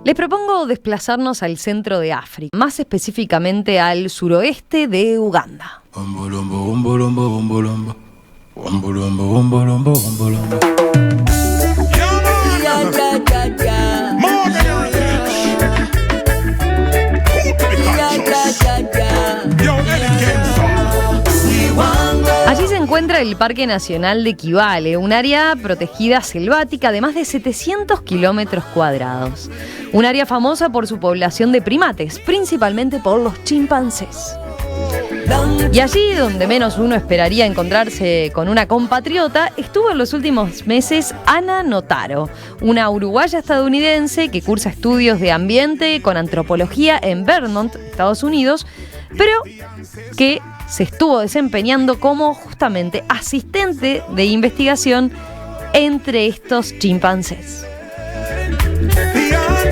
Les propongo desplazarnos al centro de África, más específicamente al suroeste de Uganda. Allí se encuentra el Parque Nacional de Kibale, un área protegida selvática de más de 700 kilómetros cuadrados. Un área famosa por su población de primates, principalmente por los chimpancés. Y allí, donde menos uno esperaría encontrarse con una compatriota, estuvo en los últimos meses Ana Notaro, una uruguaya estadounidense que cursa estudios de ambiente con antropología en Vermont, Estados Unidos, pero que se estuvo desempeñando como justamente asistente de investigación entre estos chimpancés.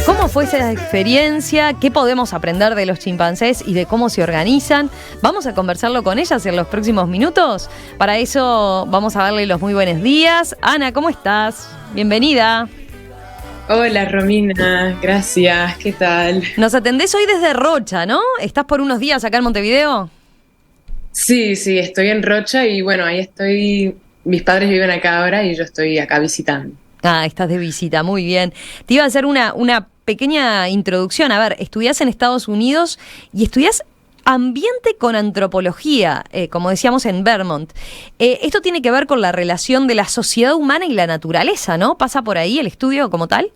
¿Cómo fue esa experiencia? ¿Qué podemos aprender de los chimpancés y de cómo se organizan? Vamos a conversarlo con ellas en los próximos minutos. Para eso vamos a darle los muy buenos días. Ana, ¿cómo estás? Bienvenida. Hola Romina, gracias, ¿qué tal? Nos atendés hoy desde Rocha, ¿no? ¿Estás por unos días acá en Montevideo? Sí, estoy en Rocha y bueno, ahí estoy, mis padres viven acá ahora y yo estoy acá visitando. Ah, estás de visita, muy bien. Te iba a hacer una pequeña introducción. A ver, estudiás en Estados Unidos y estudiás ambiente con antropología, como decíamos en Vermont. Esto tiene que ver con la relación de la sociedad humana y la naturaleza, ¿no? ¿Pasa por ahí el estudio como tal?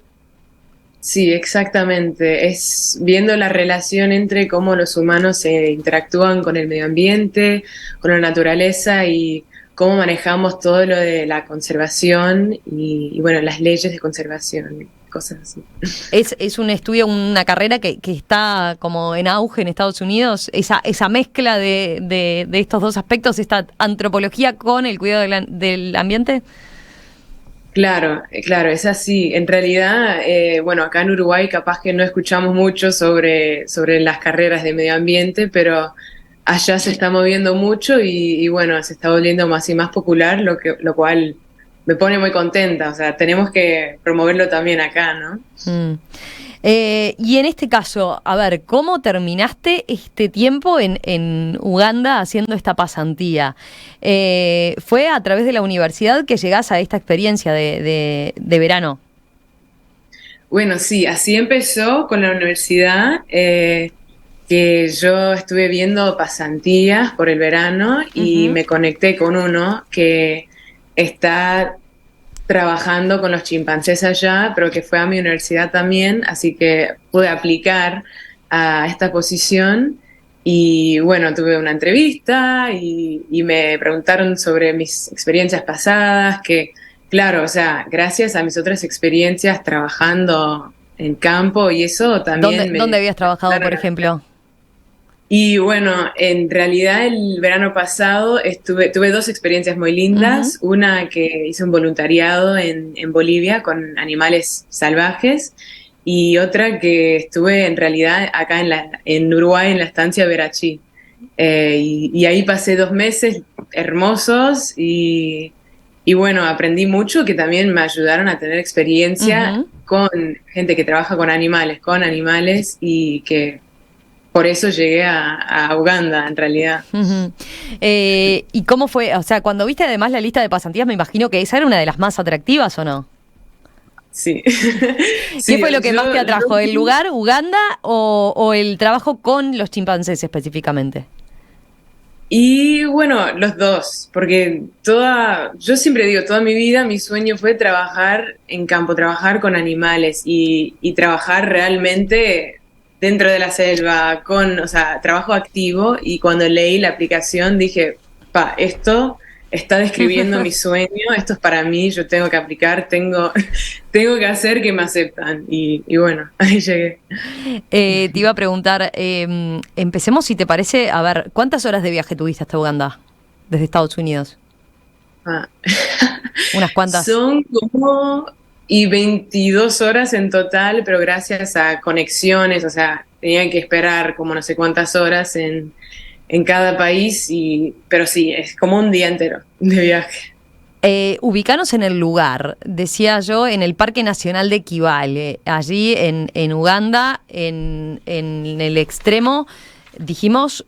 Sí, exactamente. Es viendo la relación entre cómo los humanos se interactúan con el medio ambiente, con la naturaleza y cómo manejamos todo lo de la conservación y bueno, las leyes de conservación, cosas así. Es un estudio, una carrera que está como en auge en Estados Unidos, esa mezcla de estos dos aspectos, esta antropología con el cuidado del ambiente. Claro, es así. En realidad, bueno, acá en Uruguay capaz que no escuchamos mucho sobre las carreras de medio ambiente, pero allá se está moviendo mucho y bueno, se está volviendo más y más popular, lo cual me pone muy contenta. O sea, tenemos que promoverlo también acá, ¿no? Y en este caso, a ver, ¿cómo terminaste este tiempo en Uganda haciendo esta pasantía? ¿Fue a través de la universidad que llegás a esta experiencia de verano? Bueno, sí, así empezó con la universidad, que yo estuve viendo pasantías por el verano y me conecté con uno que está trabajando con los chimpancés allá, pero que fue a mi universidad también, así que pude aplicar a esta posición y bueno, tuve una entrevista y me preguntaron sobre mis experiencias pasadas, que claro, o sea, gracias a mis otras experiencias trabajando en campo y eso también ¿Dónde habías trabajado, por ejemplo? Y bueno, en realidad el verano pasado tuve dos experiencias muy lindas. Una que hice un voluntariado en Bolivia con animales salvajes y otra que estuve en realidad acá en Uruguay en la estancia Verachí. Y ahí pasé 2 meses hermosos y bueno, aprendí mucho que también me ayudaron a tener experiencia con gente que trabaja con animales y que por eso llegué a Uganda, en realidad. ¿Y cómo fue? O sea, cuando viste además la lista de pasantías, me imagino que esa era una de las más atractivas, ¿o no? Sí. ¿Qué fue lo que más te atrajo? ¿El lugar, Uganda, o el trabajo con los chimpancés específicamente? Y bueno, los dos, porque yo siempre digo, toda mi vida mi sueño fue trabajar en campo, trabajar con animales y trabajar realmente dentro de la selva, o sea, trabajo activo, y cuando leí la aplicación dije, esto está describiendo mi sueño, esto es para mí, yo tengo que aplicar, tengo que hacer que me aceptan, y bueno, ahí llegué. Te iba a preguntar, empecemos si te parece, a ver, ¿cuántas horas de viaje tuviste hasta Uganda, desde Estados Unidos? ¿Unas cuantas? Son como 22 horas en total, pero gracias a conexiones, o sea, tenía que esperar como no sé cuántas horas en cada país, pero sí, es como un día entero de viaje. Ubicanos en el lugar, decía yo, en el Parque Nacional de Kibale, allí en Uganda, en el extremo, dijimos,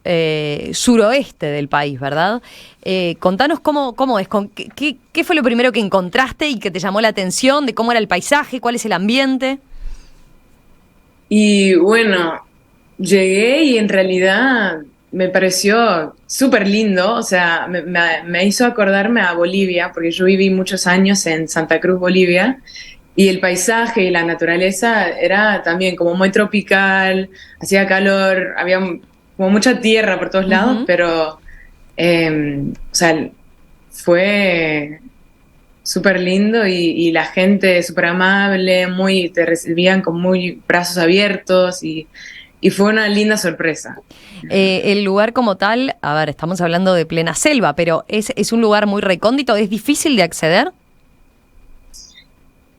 suroeste del país, ¿verdad? Contanos cómo es, qué fue lo primero que encontraste y que te llamó la atención, de cómo era el paisaje, cuál es el ambiente. Y bueno, llegué y en realidad me pareció súper lindo, o sea, me hizo acordarme a Bolivia, porque yo viví muchos años en Santa Cruz, Bolivia, y el paisaje y la naturaleza era también como muy tropical, hacía calor, había como mucha tierra por todos lados, Ujú. pero, o sea, fue súper lindo y la gente súper amable, te recibían con muy brazos abiertos y fue una linda sorpresa. El lugar como tal, a ver, estamos hablando de plena selva, pero es un lugar muy recóndito, ¿es difícil de acceder?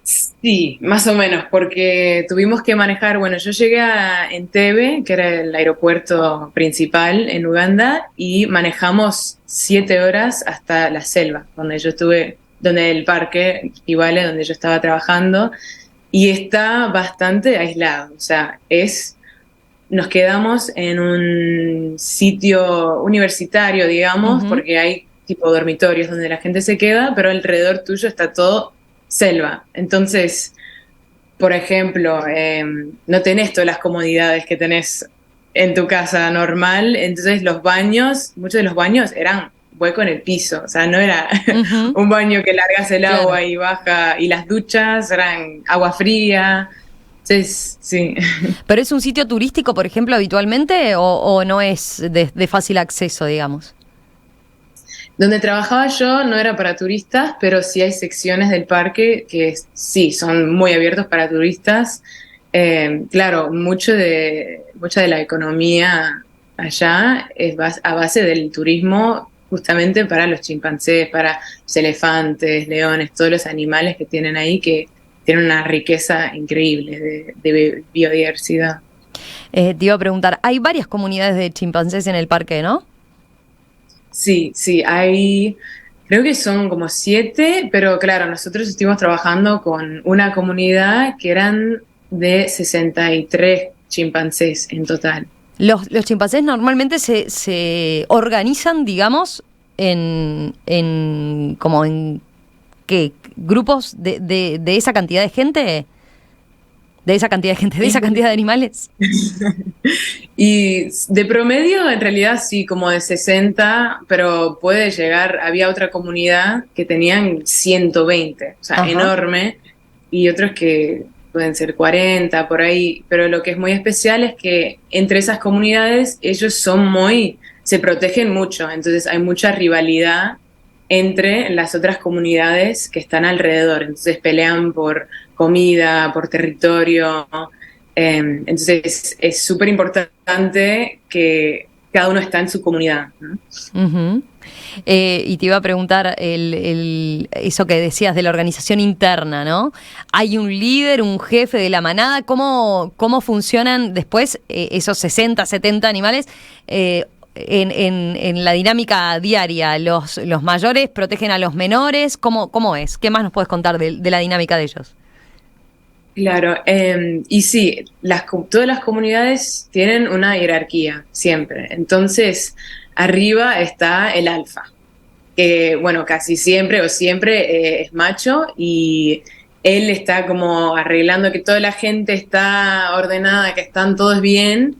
Sí, más o menos, porque tuvimos que manejar, bueno, yo llegué a Entebbe, que era el aeropuerto principal en Uganda, y manejamos 7 horas hasta la selva, donde yo estuve, donde el parque Kibale, donde yo estaba trabajando, y está bastante aislado, o sea, nos quedamos en un sitio universitario, digamos, Ujú. porque hay tipo dormitorios donde la gente se queda, pero alrededor tuyo está todo selva. Entonces, por ejemplo, no tenés todas las comodidades que tenés en tu casa normal, entonces muchos de los baños eran hueco en el piso, o sea, no era Ujú. un baño que largas el Claro. agua y baja, y las duchas eran agua fría. Entonces, sí. ¿Pero es un sitio turístico, por ejemplo, habitualmente o no es de fácil acceso, digamos? Donde trabajaba yo no era para turistas, pero sí hay secciones del parque que sí son muy abiertos para turistas. Claro, mucha de la economía allá es a base del turismo justamente para los chimpancés, para los elefantes, leones, todos los animales que tienen ahí que tienen una riqueza increíble de biodiversidad. Te iba a preguntar, hay varias comunidades de chimpancés en el parque, ¿no? Sí, sí, creo que son como 7, pero claro, nosotros estuvimos trabajando con una comunidad que eran de 63 chimpancés en total. Los chimpancés normalmente se organizan, digamos, como en ¿qué? Grupos de esa cantidad de gente, de esa cantidad de gente, de esa cantidad de animales. Y de promedio, en realidad sí, como de 60, pero había otra comunidad que tenían 120, o sea, Ajá. enorme, y otros que pueden ser 40 por ahí, pero lo que es muy especial es que entre esas comunidades ellos se protegen mucho, entonces hay mucha rivalidad entre las otras comunidades que están alrededor, entonces pelean por comida, por territorio. Entonces es súper importante que cada uno está en su comunidad, ¿no? Ujú. Y te iba a preguntar eso que decías de la organización interna, ¿no? Hay un líder, un jefe de la manada. ¿Cómo funcionan después esos 60, 70 animales en la dinámica diaria? ¿Los mayores protegen a los menores? ¿Cómo es? ¿Qué más nos puedes contar de la dinámica de ellos? Claro, y sí, todas las comunidades tienen una jerarquía, siempre. Entonces, arriba está el alfa, que, bueno, casi siempre o siempre es macho y él está como arreglando que toda la gente está ordenada, que están todos bien.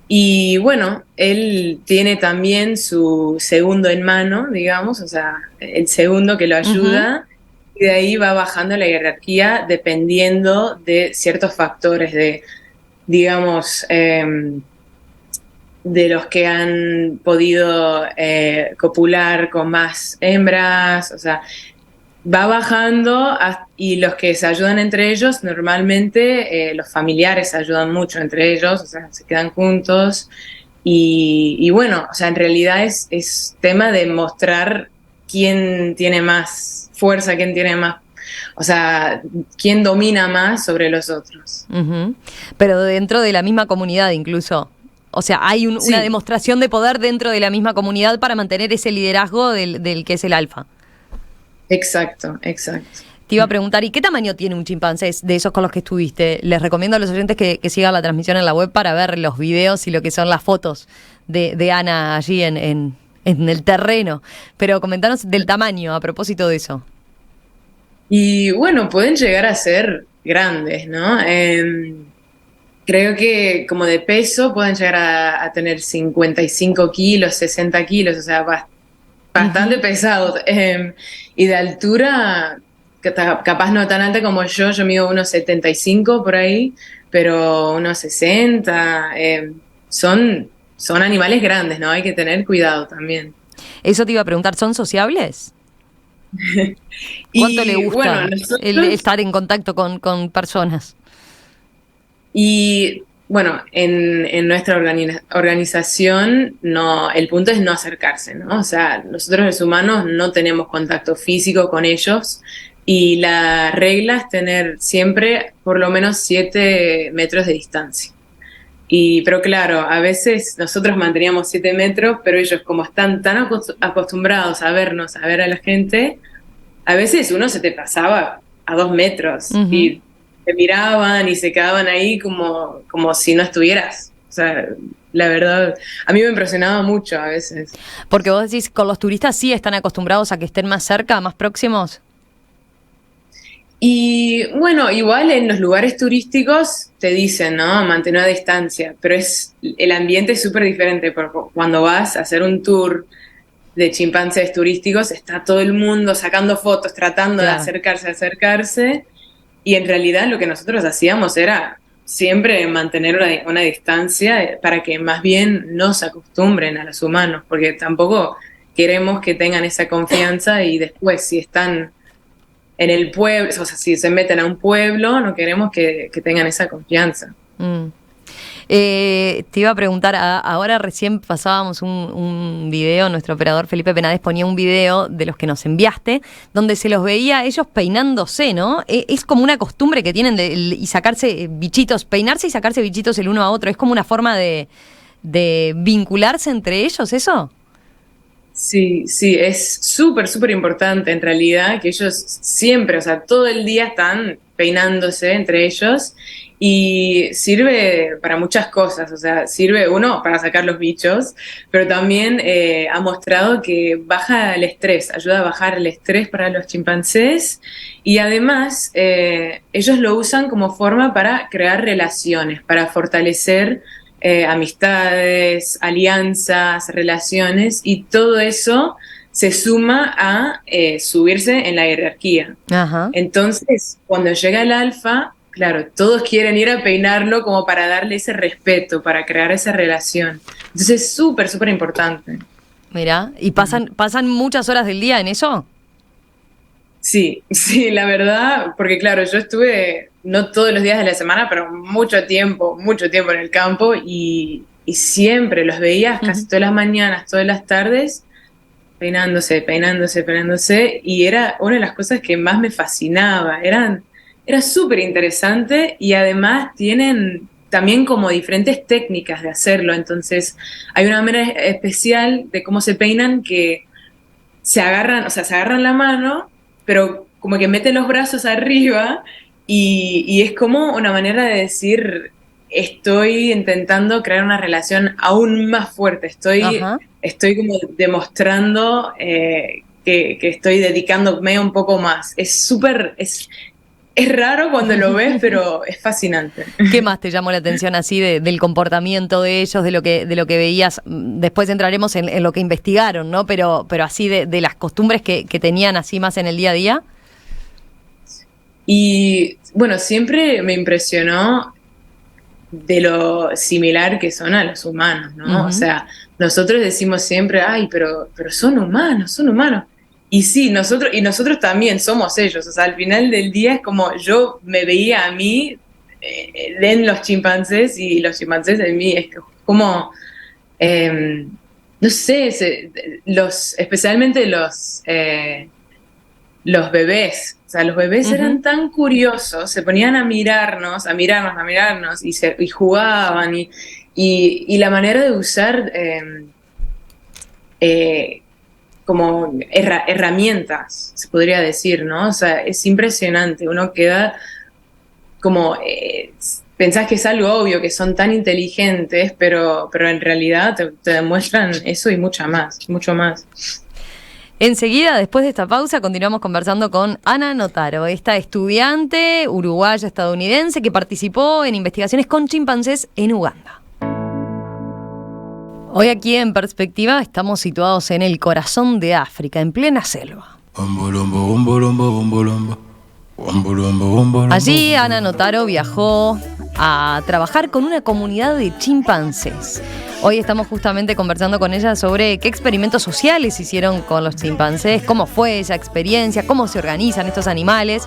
Y bueno, él tiene también su segundo en mano, digamos, o sea, el segundo que lo Ujú. ayuda, y de ahí va bajando la jerarquía dependiendo de ciertos factores digamos, de los que han podido copular con más hembras, o sea, va bajando y los que se ayudan entre ellos, normalmente los familiares se ayudan mucho entre ellos, o sea, se quedan juntos. Y bueno, o sea, en realidad es tema de mostrar quién tiene más fuerza, quién tiene más, o sea, quién domina más sobre los otros. Ujú. Pero dentro de la misma comunidad incluso. O sea, hay una Sí, demostración de poder dentro de la misma comunidad para mantener ese liderazgo del que es el alfa. Exacto, exacto. Te iba a preguntar, ¿y qué tamaño tiene un chimpancé de esos con los que estuviste? Les recomiendo a los oyentes que sigan la transmisión en la web para ver los videos y lo que son las fotos de Ana allí en el terreno. Pero comentanos del tamaño a propósito de eso. Y bueno, pueden llegar a ser grandes, ¿no? Creo que como de peso pueden llegar a tener 55 kilos, 60 kilos, o sea, bastante pesados. Y de altura, capaz no tan alta como yo mido unos 75 por ahí, pero unos 60. Son animales grandes, ¿no? Hay que tener cuidado también. Eso te iba a preguntar, ¿son sociables? ¿Cuánto le Y bueno, gusta el nosotros, estar en contacto con personas? y bueno, en nuestra organización no, el punto es no acercarse, ¿no? O sea, nosotros los humanos no tenemos contacto físico con ellos y la regla es tener siempre por lo menos 7 metros de distancia. Pero claro, a veces nosotros manteníamos 7 metros, pero ellos como están tan acostumbrados a vernos, a ver a la gente, a veces uno se te pasaba a 2 metros Ujú. y te miraban y se quedaban ahí como si no estuvieras. O sea, la verdad, a mí me impresionaba mucho a veces. Porque vos decís, con los turistas sí están acostumbrados a que estén más cerca, más próximos. Y bueno, igual en los lugares turísticos te dicen, ¿no? Mantener una distancia, pero el ambiente es súper diferente porque cuando vas a hacer un tour de chimpancés turísticos, está todo el mundo sacando fotos, tratando de Claro. acercarse, y en realidad lo que nosotros hacíamos era siempre mantener una distancia para que más bien no se acostumbren a los humanos, porque tampoco queremos que tengan esa confianza y después si están en el pueblo, o sea, si se meten a un pueblo, no queremos que tengan esa confianza. Mm. Te iba a preguntar, ahora recién pasábamos un video, nuestro operador Felipe Penades ponía un video de los que nos enviaste, donde se los veía ellos peinándose, ¿no? Es como una costumbre que tienen y sacarse bichitos, peinarse y sacarse bichitos el uno a otro, es como una forma de vincularse entre ellos, ¿eso? Sí, sí, es súper, súper importante en realidad que ellos siempre, o sea, todo el día están peinándose entre ellos y sirve para muchas cosas, o sea, sirve uno para sacar los bichos, pero también ha mostrado que baja el estrés, ayuda a bajar el estrés para los chimpancés y además ellos lo usan como forma para crear relaciones, para fortalecer amistades, alianzas, relaciones, y todo eso se suma a subirse en la jerarquía. Ajá. Entonces, cuando llega el alfa, claro, todos quieren ir a peinarlo como para darle ese respeto, para crear esa relación. Entonces es súper, súper importante. Mira, ¿y pasan muchas horas del día en eso? Sí, sí, la verdad, porque claro, yo estuve no todos los días de la semana, pero mucho tiempo en el campo y siempre los veías casi todas las mañanas, todas las tardes, peinándose, y era una de las cosas que más me fascinaba. Era súper interesante y además tienen también como diferentes técnicas de hacerlo, entonces hay una manera especial de cómo se peinan que se agarran, o sea, se agarran la mano, pero como que meten los brazos arriba y es como una manera de decir, estoy intentando crear una relación aún más fuerte, Ajá. estoy como demostrando que estoy dedicándome un poco más. Es raro cuando lo ves, pero es fascinante. ¿Qué más te llamó la atención así del comportamiento de ellos, de lo que veías? Después entraremos en lo que investigaron, ¿no? Pero así de las costumbres que tenían así más en el día a día. Y bueno, siempre me impresionó de lo similar que son a los humanos, ¿no? O Ujú. sea, nosotros decimos siempre, ay, pero son humanos, son humanos. Y sí, nosotros también somos ellos. O sea, al final del día es como yo me veía a mí en los chimpancés y los chimpancés en mí. Es como, eh, no sé, especialmente los bebés. O sea, los bebés Ujú. eran tan curiosos, se ponían a mirarnos y jugaban. Y la manera de usar eh, como herramientas, se podría decir, ¿no? O sea, es impresionante, uno queda como, pensás que es algo obvio, que son tan inteligentes, pero en realidad te demuestran eso y mucho más. Enseguida, después de esta pausa, continuamos conversando con Ana Notaro, esta estudiante uruguaya estadounidense que participó en investigaciones con chimpancés en Uganda. Hoy aquí en Perspectiva estamos situados en el corazón de África, en plena selva. Allí Ana Notaro viajó a trabajar con una comunidad de chimpancés. Hoy estamos justamente conversando con ella sobre qué experimentos sociales hicieron con los chimpancés, cómo fue esa experiencia, cómo se organizan estos animales.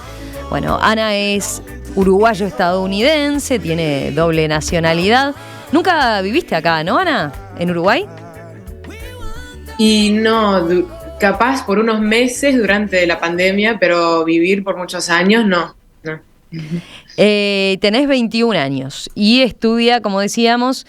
Bueno, Ana es uruguayo-estadounidense, tiene doble nacionalidad. ¿Nunca viviste acá, no, Ana? ¿En Uruguay? Y no, capaz por unos meses durante la pandemia, pero vivir por muchos años, no. Tenés 21 años y estudia, como decíamos,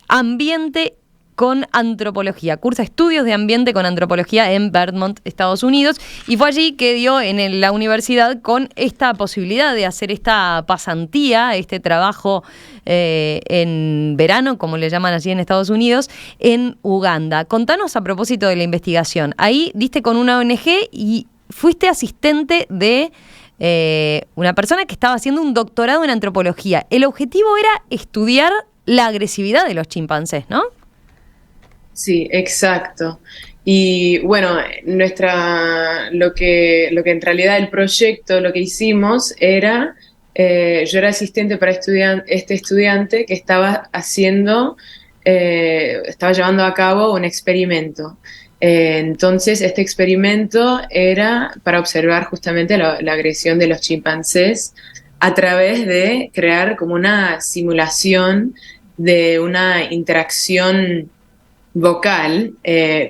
ambiente con antropología. Cursa estudios de ambiente con antropología en Vermont, Estados Unidos, y fue allí que dio en la universidad con esta posibilidad de hacer esta pasantía, este trabajo en verano, como le llaman allí en Estados Unidos, en Uganda. Contanos a propósito de la investigación. Ahí diste con una ONG y fuiste asistente de una persona que estaba haciendo un doctorado en antropología. El objetivo era estudiar la agresividad de los chimpancés, ¿no? Sí, exacto. Y bueno, lo que en realidad el proyecto, lo que hicimos era, yo era asistente para este estudiante que estaba estaba llevando a cabo un experimento. Entonces, este experimento era para observar justamente la agresión de los chimpancés a través de crear como una simulación de una interacción vocal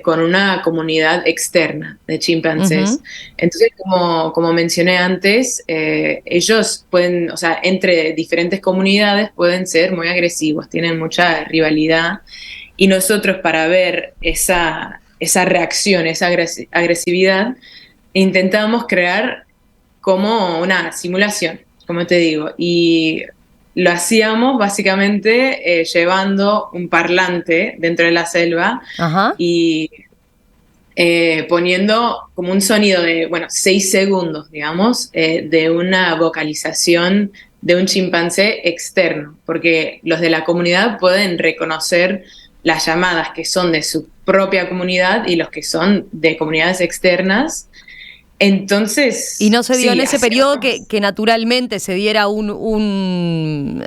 con una comunidad externa de chimpancés. Uh-huh. Entonces, como mencioné antes, ellos pueden, o sea, entre diferentes comunidades pueden ser muy agresivos, tienen mucha rivalidad, y nosotros para ver esa reacción, esa agresividad, intentamos crear como una simulación, como te digo, y lo hacíamos básicamente llevando un parlante dentro de la selva. Uh-huh. Y poniendo como un sonido de, 6 segundos, digamos, de una vocalización de un chimpancé externo, porque los de la comunidad pueden reconocer las llamadas que son de su propia comunidad y los que son de comunidades externas. Entonces... Y no se dio en ese periodo que naturalmente se diera una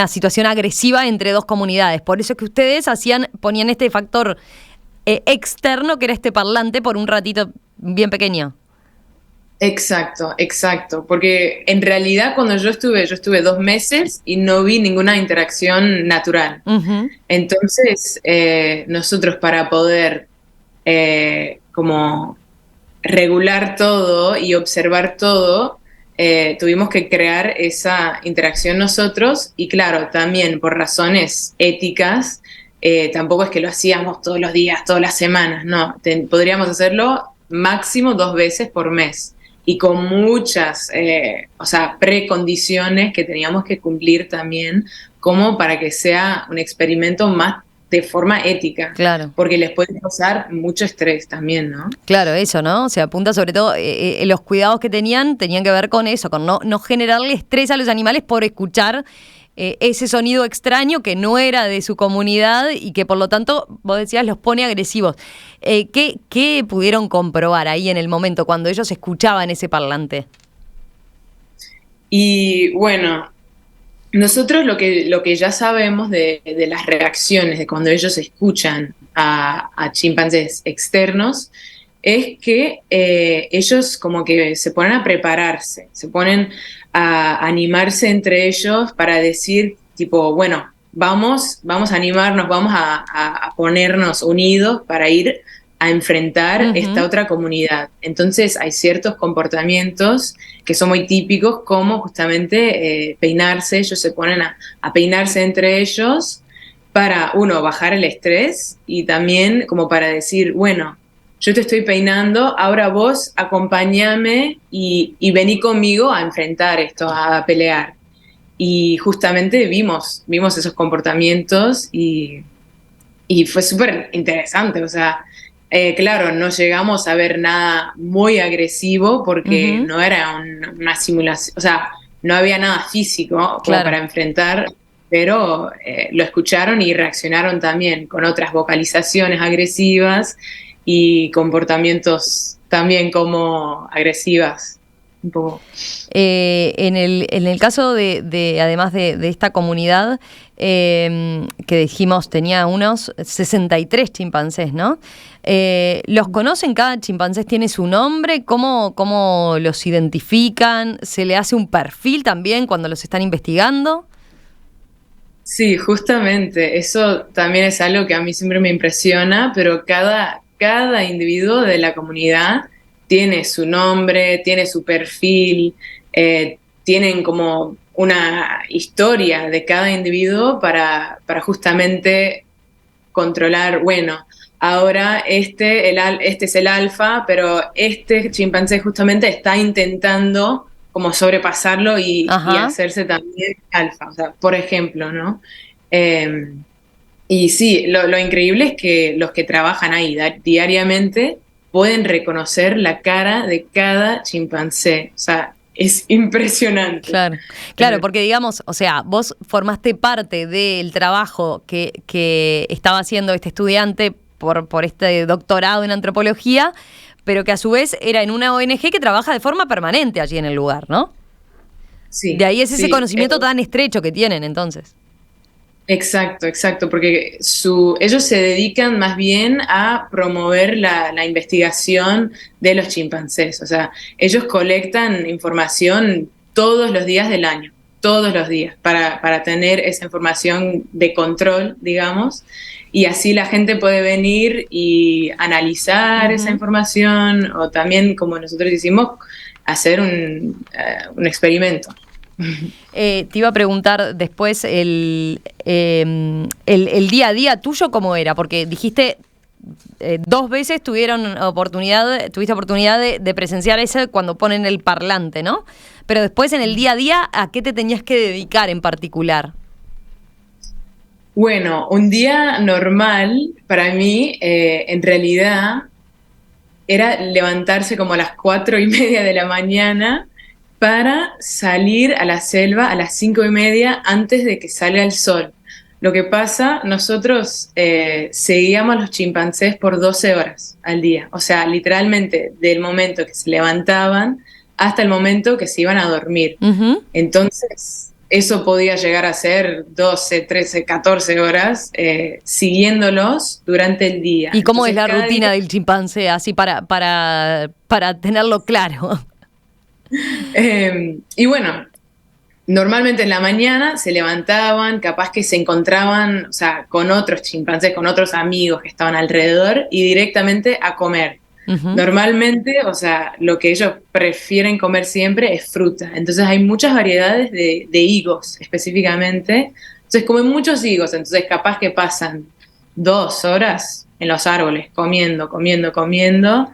situación agresiva entre dos comunidades. Por eso es que ustedes ponían este factor externo, que era este parlante, por un ratito bien pequeño. Exacto. Porque en realidad cuando yo estuve 2 meses y no vi ninguna interacción natural. Uh-huh. Entonces, nosotros para poder como regular todo y observar todo, tuvimos que crear esa interacción nosotros, y claro, también por razones éticas, tampoco es que lo hacíamos todos los días, todas las semanas, no, podríamos hacerlo máximo 2 veces por mes, y con muchas precondiciones que teníamos que cumplir también, como para que sea un experimento más de forma ética, claro, porque les puede causar mucho estrés también, ¿no? Claro, eso, ¿no? Se apunta sobre todo, los cuidados que tenían que ver con eso, con no generarle estrés a los animales por escuchar ese sonido extraño que no era de su comunidad y que por lo tanto, vos decías, los pone agresivos. ¿Qué pudieron comprobar ahí en el momento cuando ellos escuchaban ese parlante? Y bueno, nosotros lo que ya sabemos de las reacciones de cuando ellos escuchan a chimpancés externos es que ellos como que se ponen a prepararse, se ponen a animarse entre ellos para decir tipo, bueno, vamos a animarnos, vamos a ponernos unidos para ir a enfrentar uh-huh. esta otra comunidad. Entonces hay ciertos comportamientos que son muy típicos, como justamente peinarse. Ellos se ponen a peinarse entre ellos para, uno, bajar el estrés, y también como para decir, bueno, yo te estoy peinando, ahora vos acompáñame y vení conmigo a enfrentar esto, a pelear. Y justamente vimos esos comportamientos y fue súper interesante, o sea, claro, no llegamos a ver nada muy agresivo porque Ujú, no era una simulación, o sea, no había nada físico como claro. para enfrentar, pero lo escucharon y reaccionaron también con otras vocalizaciones agresivas y comportamientos también como agresivas, un poco. En el caso además de esta comunidad, que dijimos tenía unos 63 chimpancés, ¿no? ¿Los conocen? ¿Cada chimpancé tiene su nombre? ¿Cómo los identifican? ¿Se le hace un perfil también cuando los están investigando? Sí, justamente, eso también es algo que a mí siempre me impresiona, pero cada individuo de la comunidad tiene su nombre, tiene su perfil, tienen como una historia de cada individuo para justamente controlar, bueno, ahora este es el alfa, pero este chimpancé justamente está intentando como sobrepasarlo y Ajá. hacerse también alfa, o sea, por ejemplo, ¿no? Eh, y sí, lo increíble es que los que trabajan ahí diariamente pueden reconocer la cara de cada chimpancé, o sea, es impresionante. Claro, claro, porque digamos, o sea, vos formaste parte del trabajo que estaba haciendo este estudiante por este doctorado en antropología, pero que a su vez era en una ONG que trabaja de forma permanente allí en el lugar, ¿no? De Sí, ahí es ese sí. conocimiento tan estrecho que tienen entonces. Exacto, exacto, porque ellos se dedican más bien a promover la investigación de los chimpancés, o sea, ellos colectan información todos los días del año, todos los días, para tener esa información de control, digamos, y así la gente puede venir y analizar esa Ujú. información o también, como nosotros hicimos, hacer un experimento. Te iba a preguntar después el día a día tuyo cómo era, porque dijiste dos veces tuviste oportunidad de presenciar eso cuando ponen el parlante, ¿no? Pero después en el día a día, ¿a qué te tenías que dedicar en particular? Bueno, un día normal para mí, en realidad, era levantarse como a las 4:30 de la mañana para salir a la selva a las 5:30 antes de que salga el sol. Lo que pasa, nosotros seguíamos a los chimpancés por 12 horas al día, o sea, literalmente del momento que se levantaban hasta el momento que se iban a dormir. Ujú. Entonces, eso podía llegar a ser 12, 13, 14 horas siguiéndolos durante el día. ¿Y cómo es Entonces, la cada día rutina del chimpancé? Así para tenerlo claro. y bueno, normalmente en la mañana se levantaban, capaz que se encontraban, o sea, con otros chimpancés, con otros amigos que estaban alrededor y directamente a comer. Ujú. Normalmente, o sea, lo que ellos prefieren comer siempre es fruta. Entonces hay muchas variedades de higos específicamente. Entonces comen muchos higos, entonces capaz que pasan 2 horas en los árboles comiendo, comiendo, comiendo.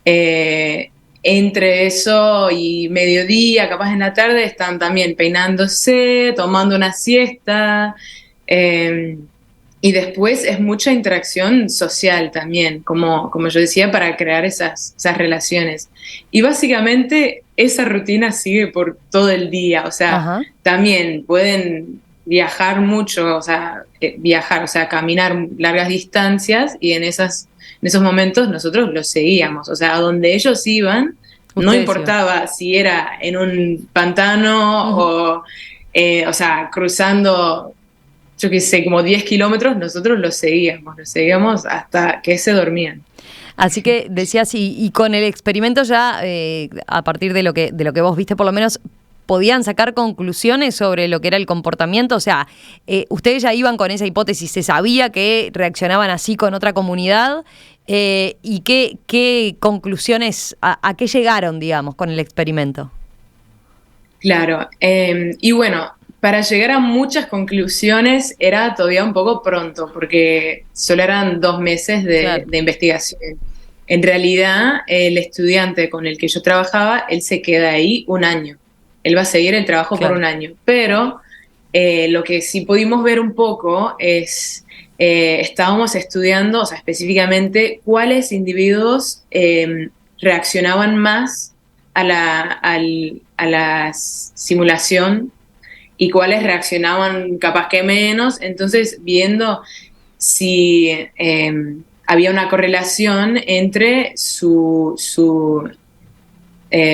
Eh, Entre eso y mediodía, capaz en la tarde, están también peinándose, tomando una siesta. eh, y después es mucha interacción social también, como yo decía, para crear esas relaciones. Y básicamente esa rutina sigue por todo el día. O sea, Ajá. también pueden viajar mucho, o sea, viajar, o sea, caminar largas distancias y en esos momentos nosotros los seguíamos, o sea, a donde ellos iban, no Ustedes iban. importaba si era en un pantano Ujú. o sea, cruzando, yo qué sé, como 10 kilómetros, nosotros los seguíamos hasta que se dormían. Así que decías, y con el experimento ya, a partir de lo que vos viste por lo menos, ¿podían sacar conclusiones sobre lo que era el comportamiento? O sea, ustedes ya iban con esa hipótesis, se sabía que reaccionaban así con otra comunidad, y qué conclusiones, a qué llegaron, digamos, con el experimento. Claro, y bueno, para llegar a muchas conclusiones era todavía un poco pronto, porque solo eran 2 meses Claro. de investigación. en realidad el estudiante con el que yo trabajaba, él se queda ahí un año. Él va a seguir el trabajo por un año. Pero lo que sí pudimos ver un poco es, estábamos estudiando, o sea, específicamente cuáles individuos reaccionaban más a la simulación y cuáles reaccionaban capaz que menos. Entonces, viendo si había una correlación entre su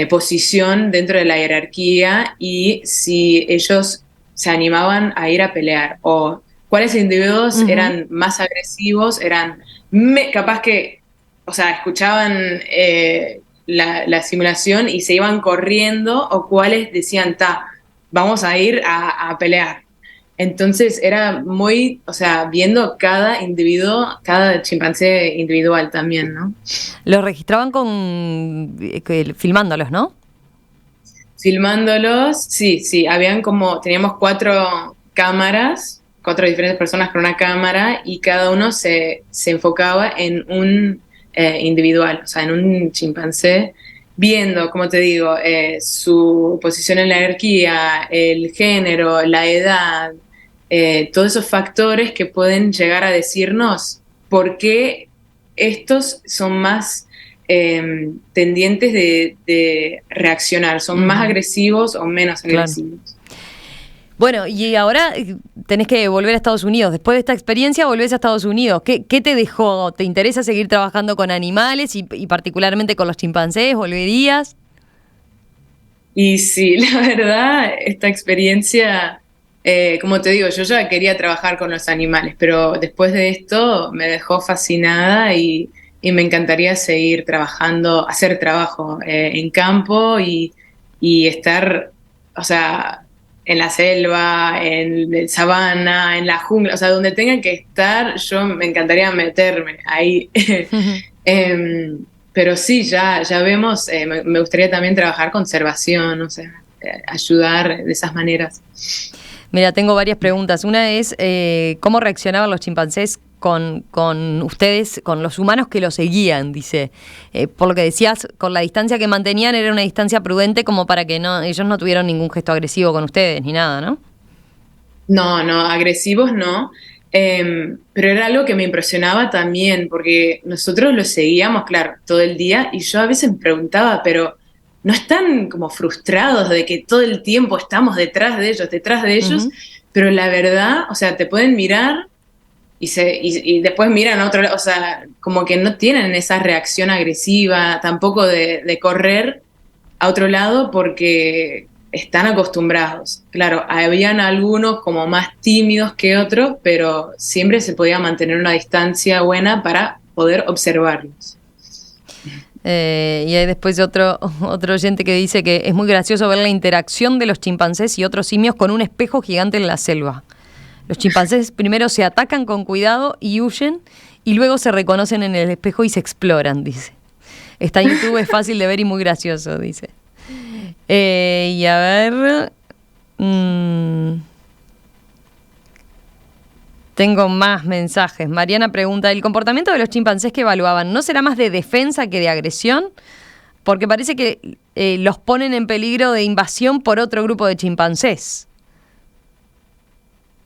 posición dentro de la jerarquía y si ellos se animaban a ir a pelear o cuáles individuos eran más agresivos, eran capaz que, o sea, escuchaban la simulación y se iban corriendo, o cuáles decían, vamos a ir a pelear. Entonces era muy, o sea, viendo cada individuo, cada chimpancé individual también, ¿no? Los registraban filmándolos, ¿no? Filmándolos, sí, teníamos 4 cámaras, 4 diferentes personas con una cámara, y cada uno se enfocaba en un individual, o sea, en un chimpancé, viendo, como te digo, su posición en la jerarquía, el género, la edad, todos esos factores que pueden llegar a decirnos por qué estos son más tendientes de reaccionar, son más agresivos o menos agresivos. Claro. Bueno, y ahora tenés que volver a Estados Unidos. Después de esta experiencia volvés a Estados Unidos. ¿Qué te dejó? ¿Te interesa seguir trabajando con animales y particularmente con los chimpancés? ¿Volverías? Y sí, la verdad, esta experiencia, como te digo, yo ya quería trabajar con los animales, pero después de esto me dejó fascinada y me encantaría seguir trabajando, hacer trabajo en campo y estar, o sea, en la selva, en sabana, en la jungla, o sea, donde tengan que estar, yo me encantaría meterme ahí. Pero sí, ya vemos, me gustaría también trabajar conservación, o sea, ayudar de esas maneras. Mira, tengo varias preguntas. Una es, ¿cómo reaccionaban los chimpancés con ustedes, con los humanos que los seguían? Dice, por lo que decías, con la distancia que mantenían era una distancia prudente como para que ellos no tuvieran ningún gesto agresivo con ustedes, ni nada, ¿no? No, agresivos no. Pero era algo que me impresionaba también, porque nosotros los seguíamos, claro, todo el día, y yo a veces me preguntaba, pero ¿no están como frustrados de que todo el tiempo estamos detrás de ellos? Pero la verdad, o sea, te pueden mirar y después miran a otro lado, o sea, como que no tienen esa reacción agresiva, tampoco de correr a otro lado porque están acostumbrados. Claro, habían algunos como más tímidos que otros, pero siempre se podía mantener una distancia buena para poder observarlos. Y hay después otro oyente que dice que es muy gracioso ver la interacción de los chimpancés y otros simios con un espejo gigante en la selva. Los chimpancés primero se atacan con cuidado y huyen, y luego se reconocen en el espejo y se exploran, dice. Está en YouTube, es fácil de ver y muy gracioso, dice. Y a ver... tengo más mensajes. Mariana pregunta, ¿el comportamiento de los chimpancés que evaluaban no será más de defensa que de agresión? Porque parece que los ponen en peligro de invasión por otro grupo de chimpancés.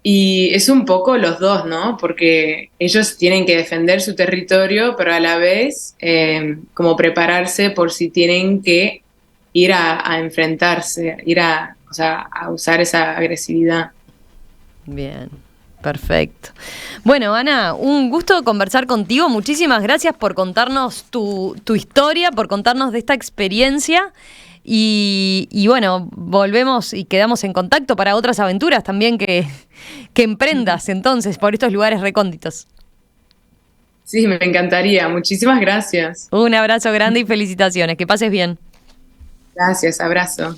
Y es un poco los dos, ¿no? Porque ellos tienen que defender su territorio, pero a la vez como prepararse por si tienen que ir a enfrentarse, o sea, a usar esa agresividad. Bien. Perfecto. Bueno, Ana, un gusto conversar contigo. Muchísimas gracias por contarnos tu historia, por contarnos de esta experiencia. Y bueno, volvemos y quedamos en contacto para otras aventuras también que emprendas entonces por estos lugares recónditos. Sí, me encantaría. Muchísimas gracias. Un abrazo grande y felicitaciones. Que pases bien. Gracias, abrazo.